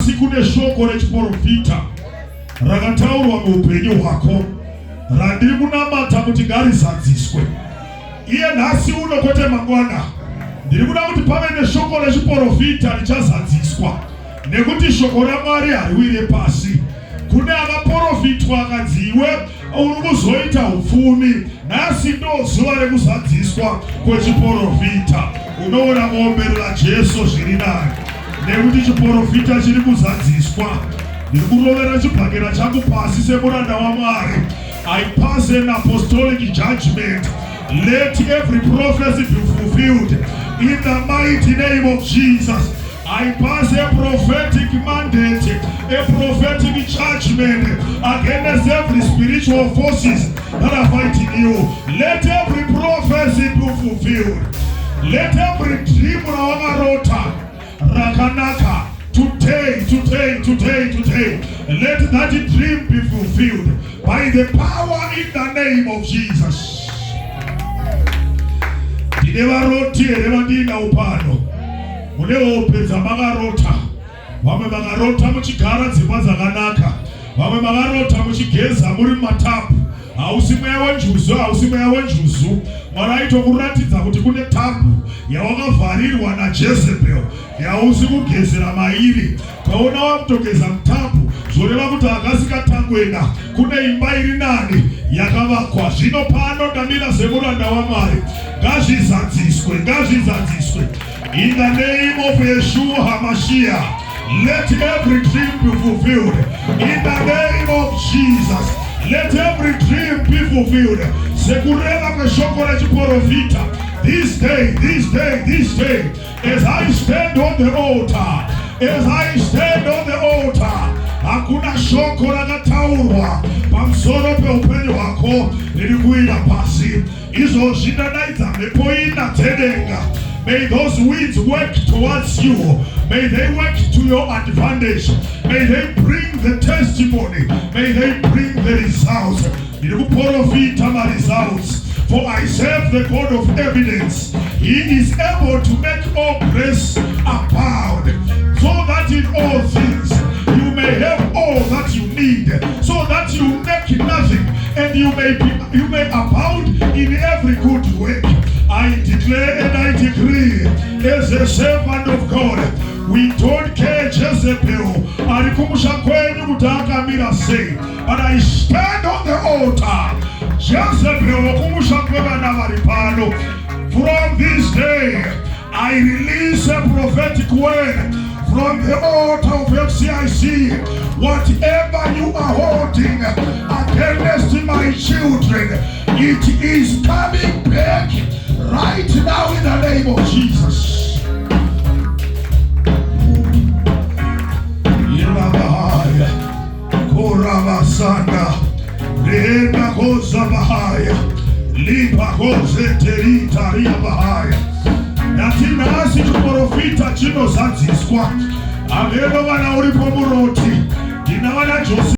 nhasi kune shoko rechiporofita rakataurwa muupenyu hwako, randiri kunamata kuti ngarizadziswe. Iye nhasi uno kwete mangwana, ndiri kuda kuti pave neshoko rechiporofita richazadziswa, nekuti shoko raMwari hariwire pasi. Kune akaporofitwa akadziwe uri kuzoita upfumi. Nhasi ndo zuva rekuzadziswa kwechiporofita. Unoona muomberera Jesu zviri nani, nekuti chiporofita chiri kuzadziswa. Ndiri kurovera chibhakera changu pasi semuranda waMwari. I pass an apostolic judgment. Let every prophecy be fulfilled in the mighty name of Jesus. I pass a prophetic mandate, a prophetic judgment against every spiritual forces that are fighting you. Let every prophecy be fulfilled. Let every dream rawakarota rakanaka today. Let that dream be fulfilled by the power in the name of Jesus. Tinevaroti revandina upano. Muneopedza makarota. Vamwe vakarota muchigara dzimba dzakanaka. Vamwe vakarota muchigeza muri matapu. Hausi mweya wenjuzu. Mwari aitokuratidza kuti kune tapu yawakavharirwa naJezebel yausi kugezera mairi. Kaona wakutogeza mutapu, zvoreva kuti akasikatangwena kune imba iri nani yakavakwa. Zvino pano ndamira semuranda waMwari. Ngazvizadziswe. In the name of Yeshua HaMashiach, let every dream be fulfilled. In the name of Jesus, let every dream be fulfilled. Sekureva kweshoko rechiporofita. This day, as I stand on the altar, hakuna shoko rakataurwa pamusoro peupenyu hwako riri kuwira pasi. Izvozvi ndadaidza mhepo ina dzedenga. May those winds work towards you. May they work to your advantage. May they bring the testimony. May they bring the results. Chiporofita my results. For I serve the God of evidence. He is able to make all grace abound, so that in all things you may have all that you need, so that you lack nothing, and you may abound in every good work. I declare and I decree, as a servant of God, we don't care Jezebel arikumusha kwenyu kutakamira sei, but I stand on the altar. Jezebel wakumusha kwevana vari pano. From this day, I release a prophetic word from the altar of FCIC. Whatever you are holding against my children, it is coming back right now in the name of Jesus. Irabahaya, Koravasana, Rena Kozabahaya, Lipa Kozeterita Riabahaya. Natinasi chiporofita chinozadziswa. Aveno vana uri pomuroti. Ndina vana Jose.